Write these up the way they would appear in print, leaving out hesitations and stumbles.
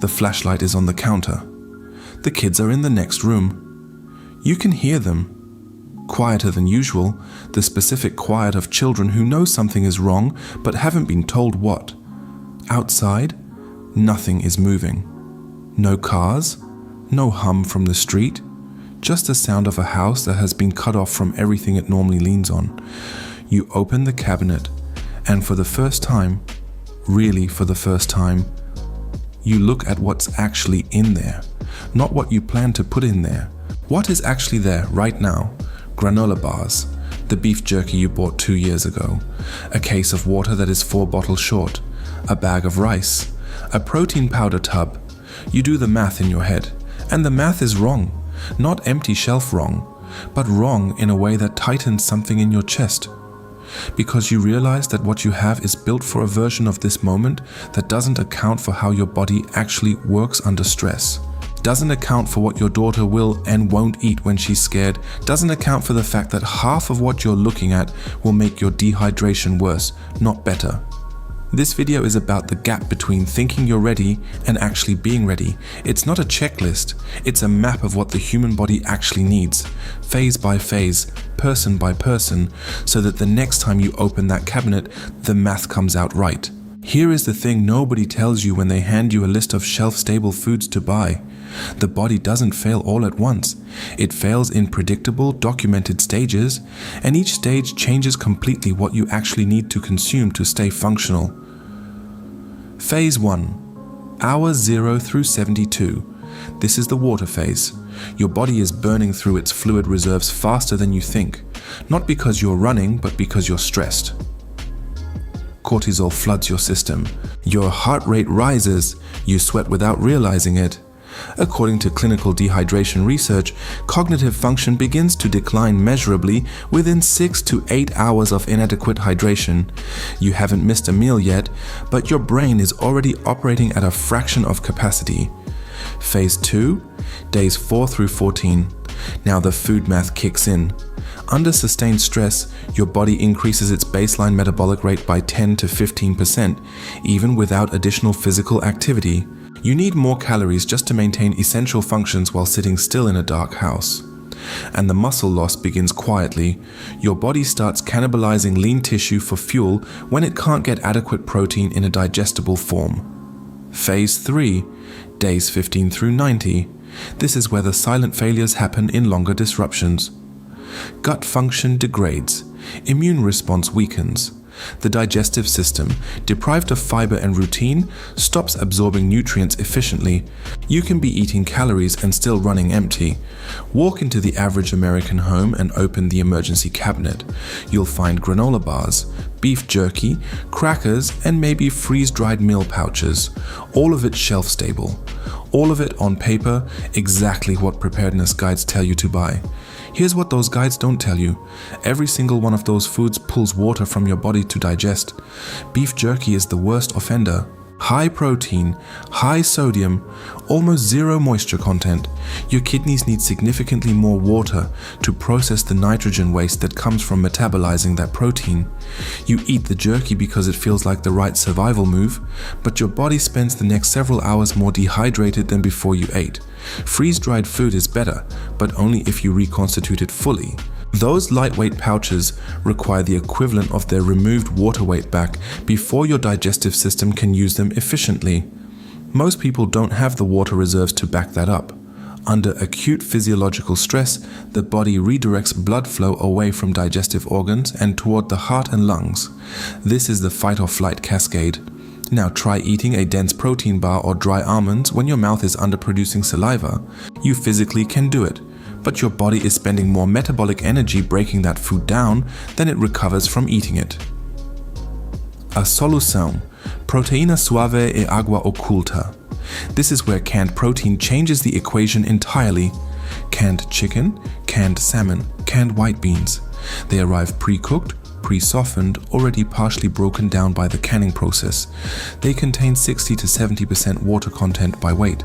The flashlight is on the counter. The kids are in the next room. You can hear them. Quieter than usual, the specific quiet of children who know something is wrong but haven't been told what. Outside, nothing is moving. No cars, no hum from the street, just the sound of a house that has been cut off from everything it normally leans on. You open the cabinet, and for the first time, really for the first time, you look at what's actually in there, not what you plan to put in there. What is actually there right now? Granola bars, the beef jerky you bought 2 years ago, a case of water that is 4 bottles short, a bag of rice, a protein powder tub. You do the math in your head, and the math is wrong. Not empty shelf wrong, but wrong in a way that tightens something in your chest. Because you realize that what you have is built for a version of this moment that doesn't account for how your body actually works under stress. Doesn't account for what your daughter will and won't eat when she's scared. Doesn't account for the fact that half of what you're looking at will make your dehydration worse, not better. This video is about the gap between thinking you're ready and actually being ready. It's not a checklist, it's a map of what the human body actually needs, phase by phase, person by person, so that the next time you open that cabinet, the math comes out right. Here is the thing nobody tells you when they hand you a list of shelf-stable foods to buy. The body doesn't fail all at once. It fails in predictable, documented stages, and each stage changes completely what you actually need to consume to stay functional. Phase 1. Hours 0 through 72. This is the water phase. Your body is burning through its fluid reserves faster than you think, not because you're running, but because you're stressed. Cortisol floods your system. Your heart rate rises. You sweat without realizing it. According to clinical dehydration research, cognitive function begins to decline measurably within 6 to 8 hours of inadequate hydration. You haven't missed a meal yet, but your brain is already operating at a fraction of capacity. Phase 2, days 4 through 14. Now the food math kicks in. Under sustained stress, your body increases its baseline metabolic rate by 10 to 15%, even without additional physical activity. You need more calories just to maintain essential functions while sitting still in a dark house. And the muscle loss begins quietly. Your body starts cannibalizing lean tissue for fuel when it can't get adequate protein in a digestible form. Phase 3, days 15 through 90. This is where the silent failures happen in longer disruptions. Gut function degrades. Immune response weakens. The digestive system, deprived of fiber and routine, stops absorbing nutrients efficiently. You can be eating calories and still running empty. Walk into the average American home and open the emergency cabinet. You'll find granola bars, beef jerky, crackers, and maybe freeze-dried meal pouches. All of it shelf-stable. All of it on paper, exactly what preparedness guides tell you to buy. Here's what those guides don't tell you. Every single one of those foods pulls water from your body to digest. Beef jerky is the worst offender. High protein, high sodium, almost zero moisture content. Your kidneys need significantly more water to process the nitrogen waste that comes from metabolizing that protein. You eat the jerky because it feels like the right survival move, but your body spends the next several hours more dehydrated than before you ate. Freeze-dried food is better, but only if you reconstitute it fully. Those lightweight pouches require the equivalent of their removed water weight back before your digestive system can use them efficiently. Most people don't have the water reserves to back that up. Under acute physiological stress, the body redirects blood flow away from digestive organs and toward the heart and lungs. This is the fight or flight cascade. Now try eating a dense protein bar or dry almonds when your mouth is underproducing saliva. You physically can do it, but your body is spending more metabolic energy breaking that food down than it recovers from eating it. A solução, proteína suave e água oculta. This is where canned protein changes the equation entirely. Canned chicken, canned salmon, canned white beans. They arrive pre-cooked, pre-softened, already partially broken down by the canning process. They contain 60 to 70% water content by weight.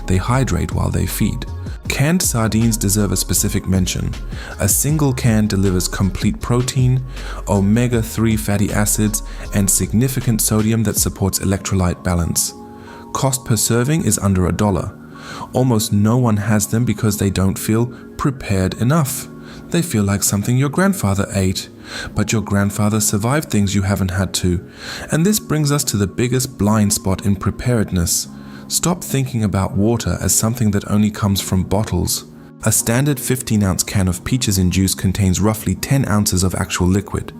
They hydrate while they feed. Canned sardines deserve a specific mention. A single can delivers complete protein, omega-3 fatty acids, and significant sodium that supports electrolyte balance. Cost per serving is under $1. Almost no one has them because they don't feel prepared enough. They feel like something your grandfather ate, but your grandfather survived things you haven't had to. And this brings us to the biggest blind spot in preparedness. Stop thinking about water as something that only comes from bottles. A standard 15-ounce can of peaches in juice contains roughly 10 ounces of actual liquid.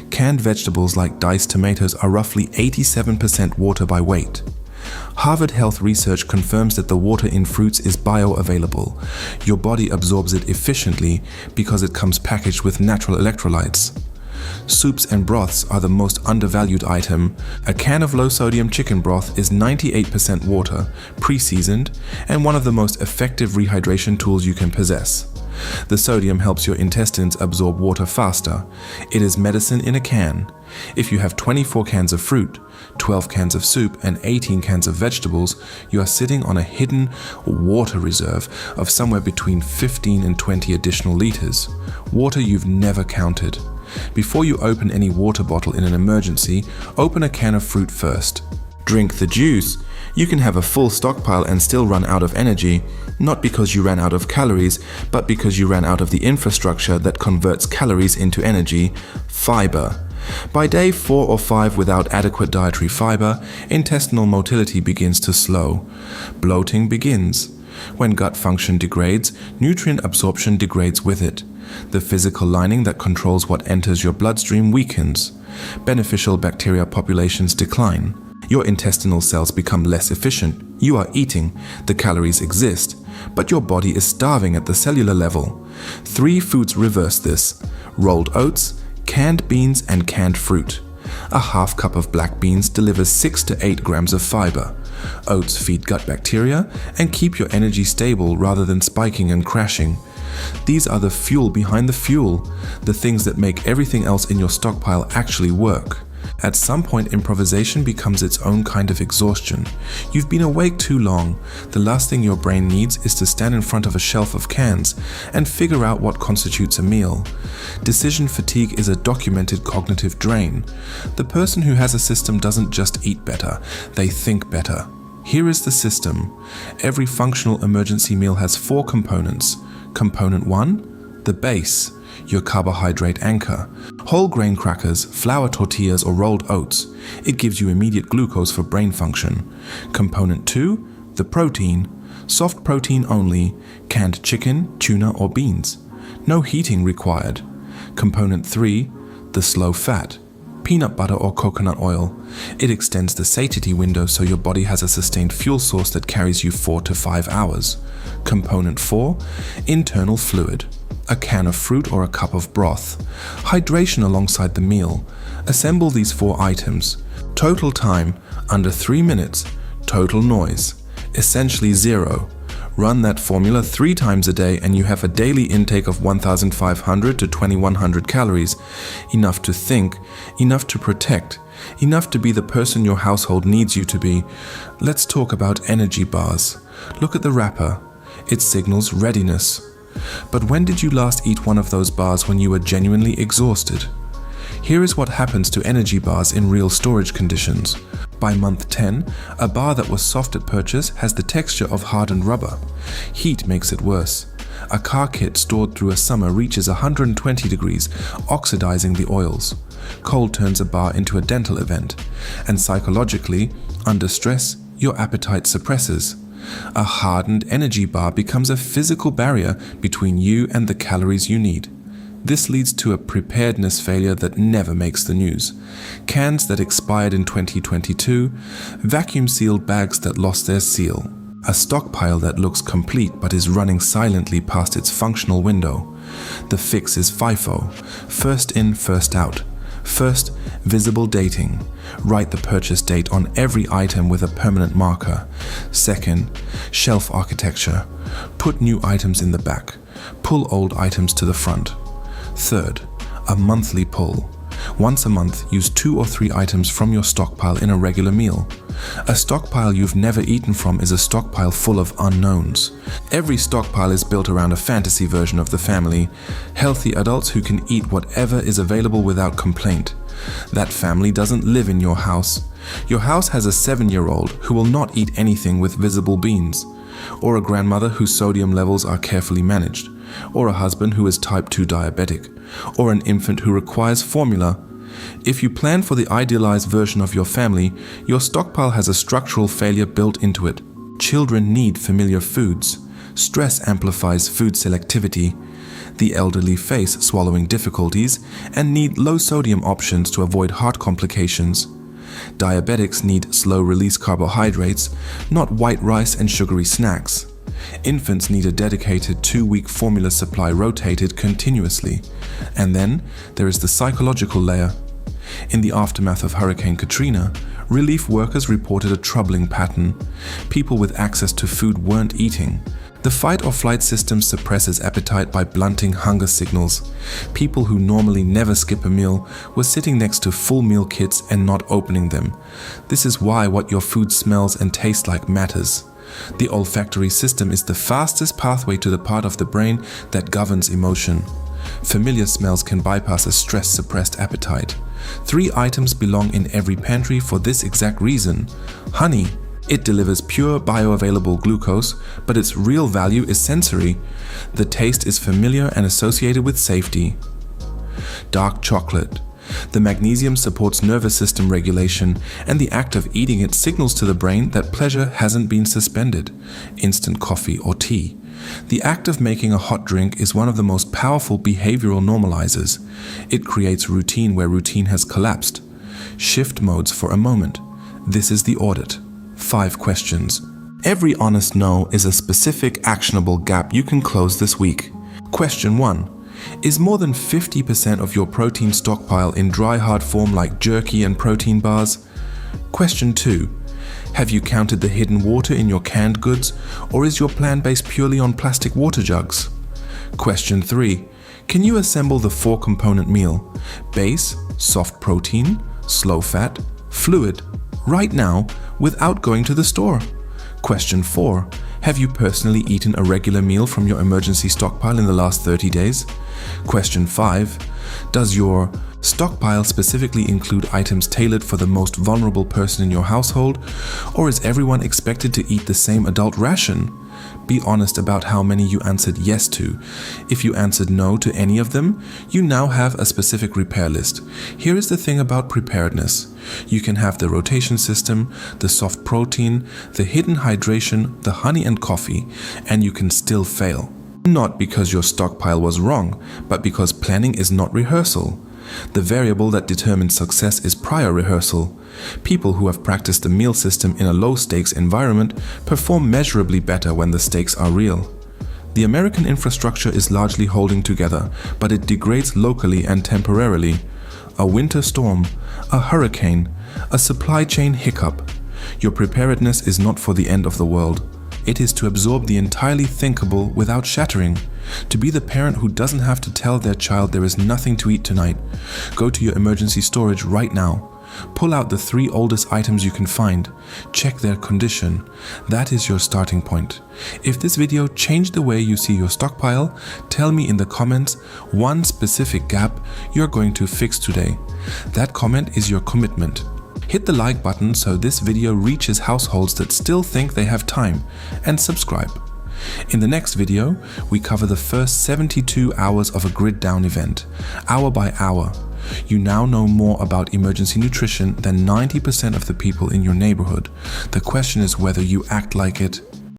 Canned vegetables like diced tomatoes are roughly 87% water by weight. Harvard Health research confirms that the water in fruits is bioavailable. Your body absorbs it efficiently because it comes packaged with natural electrolytes. Soups and broths are the most undervalued item. A can of low-sodium chicken broth is 98% water, pre-seasoned, and one of the most effective rehydration tools you can possess. The sodium helps your intestines absorb water faster. It is medicine in a can. If you have 24 cans of fruit, 12 cans of soup, and 18 cans of vegetables, you are sitting on a hidden water reserve of somewhere between 15 and 20 additional liters. Water you've never counted. Before you open any water bottle in an emergency, open a can of fruit first. Drink the juice. You can have a full stockpile and still run out of energy, not because you ran out of calories, but because you ran out of the infrastructure that converts calories into energy, fiber. By day 4 or 5 without adequate dietary fiber, intestinal motility begins to slow. Bloating begins. When gut function degrades, nutrient absorption degrades with it. The physical lining that controls what enters your bloodstream weakens. Beneficial bacteria populations decline. Your intestinal cells become less efficient. You are eating, the calories exist, but your body is starving at the cellular level. 3 foods reverse this: rolled oats, canned beans, and canned fruit. A half cup of black beans delivers 6 to 8 grams of fiber. Oats feed gut bacteria and keep your energy stable rather than spiking and crashing. These are the fuel behind the fuel, the things that make everything else in your stockpile actually work. At some point, improvisation becomes its own kind of exhaustion. You've been awake too long. The last thing your brain needs is to stand in front of a shelf of cans and figure out what constitutes a meal. Decision fatigue is a documented cognitive drain. The person who has a system doesn't just eat better, they think better. Here is the system. Every functional emergency meal has 4 components. Component 1, the base, your carbohydrate anchor. Whole grain crackers, flour tortillas, or rolled oats. It gives you immediate glucose for brain function. Component 2, the protein. Soft protein only, canned chicken, tuna, or beans. No heating required. Component 3, the slow fat. Peanut butter or coconut oil. It extends the satiety window so your body has a sustained fuel source that carries you 4 to 5 hours. Component 4, internal fluid. A can of fruit or a cup of broth. Hydration alongside the meal. Assemble these 4 items. Total time, under 3 minutes. Total noise, essentially 0. Run that formula 3 times a day and you have a daily intake of 1,500 to 2,100 calories. Enough to think, enough to protect, enough to be the person your household needs you to be. Let's talk about energy bars. Look at the wrapper. It signals readiness. But when did you last eat one of those bars when you were genuinely exhausted? Here is what happens to energy bars in real storage conditions. By month 10, a bar that was soft at purchase has the texture of hardened rubber. Heat makes it worse. A car kit stored through a summer reaches 120 degrees, oxidizing the oils. Cold turns a bar into a dental event. And psychologically, under stress, your appetite suppresses. A hardened energy bar becomes a physical barrier between you and the calories you need. This leads to a preparedness failure that never makes the news. Cans that expired in 2022, vacuum-sealed bags that lost their seal, a stockpile that looks complete but is running silently past its functional window. The fix is FIFO, first in, first out. First, visible dating. Write the purchase date on every item with a permanent marker. Second, shelf architecture. Put new items in the back. Pull old items to the front. Third, a monthly pull. Once a month, use 2 or 3 items from your stockpile in a regular meal. A stockpile you've never eaten from is a stockpile full of unknowns. Every stockpile is built around a fantasy version of the family. Healthy adults who can eat whatever is available without complaint. That family doesn't live in your house. Your house has a 7-year-old who will not eat anything with visible beans, or a grandmother whose sodium levels are carefully managed, or a husband who is type 2 diabetic, or an infant who requires formula. If you plan for the idealized version of your family, your stockpile has a structural failure built into it. Children need familiar foods. Stress amplifies food selectivity. The elderly face swallowing difficulties and need low-sodium options to avoid heart complications. Diabetics need slow-release carbohydrates, not white rice and sugary snacks. Infants need a dedicated 2-week formula supply rotated continuously. And then there is the psychological layer. In the aftermath of Hurricane Katrina, relief workers reported a troubling pattern. People with access to food weren't eating. The fight-or-flight system suppresses appetite by blunting hunger signals. People who normally never skip a meal were sitting next to full meal kits and not opening them. This is why what your food smells and tastes like matters. The olfactory system is the fastest pathway to the part of the brain that governs emotion. Familiar smells can bypass a stress-suppressed appetite. 3 items belong in every pantry for this exact reason. Honey. It delivers pure bioavailable glucose, but its real value is sensory. The taste is familiar and associated with safety. Dark chocolate. The magnesium supports nervous system regulation, and the act of eating it signals to the brain that pleasure hasn't been suspended. Instant coffee or tea. The act of making a hot drink is one of the most powerful behavioral normalizers. It creates routine where routine has collapsed. Shift modes for a moment. This is the audit. 5 questions. Every honest no is a specific actionable gap you can close this week. Question 1. Is more than 50% of your protein stockpile in dry hard form like jerky and protein bars? Question 2. Have you counted the hidden water in your canned goods, or is your plan based purely on plastic water jugs? Question 3. Can you assemble the 4-component meal? Base, soft protein, slow fat, fluid, right now without going to the store? Question 4. Have you personally eaten a regular meal from your emergency stockpile in the last 30 days? Question 5. Does your stockpile specifically include items tailored for the most vulnerable person in your household, or is everyone expected to eat the same adult ration? Be honest about how many you answered yes to. If you answered no to any of them, you now have a specific repair list. Here is the thing about preparedness. You can have the rotation system, the soft protein, the hidden hydration, the honey and coffee, and you can still fail. Not because your stockpile was wrong, but because planning is not rehearsal. The variable that determines success is prior rehearsal. People who have practiced the meal system in a low-stakes environment perform measurably better when the stakes are real. The American infrastructure is largely holding together, but it degrades locally and temporarily. A winter storm, a hurricane, a supply chain hiccup. Your preparedness is not for the end of the world. It is to absorb the entirely thinkable without shattering. To be the parent who doesn't have to tell their child there is nothing to eat tonight. Go to your emergency storage right now. Pull out the 3 oldest items you can find. Check their condition. That is your starting point. If this video changed the way you see your stockpile, tell me in the comments one specific gap you're going to fix today. That comment is your commitment. Hit the like button so this video reaches households that still think they have time, and subscribe. In the next video, we cover the first 72 hours of a grid down event, hour by hour. You now know more about emergency nutrition than 90% of the people in your neighborhood. The question is whether you act like it.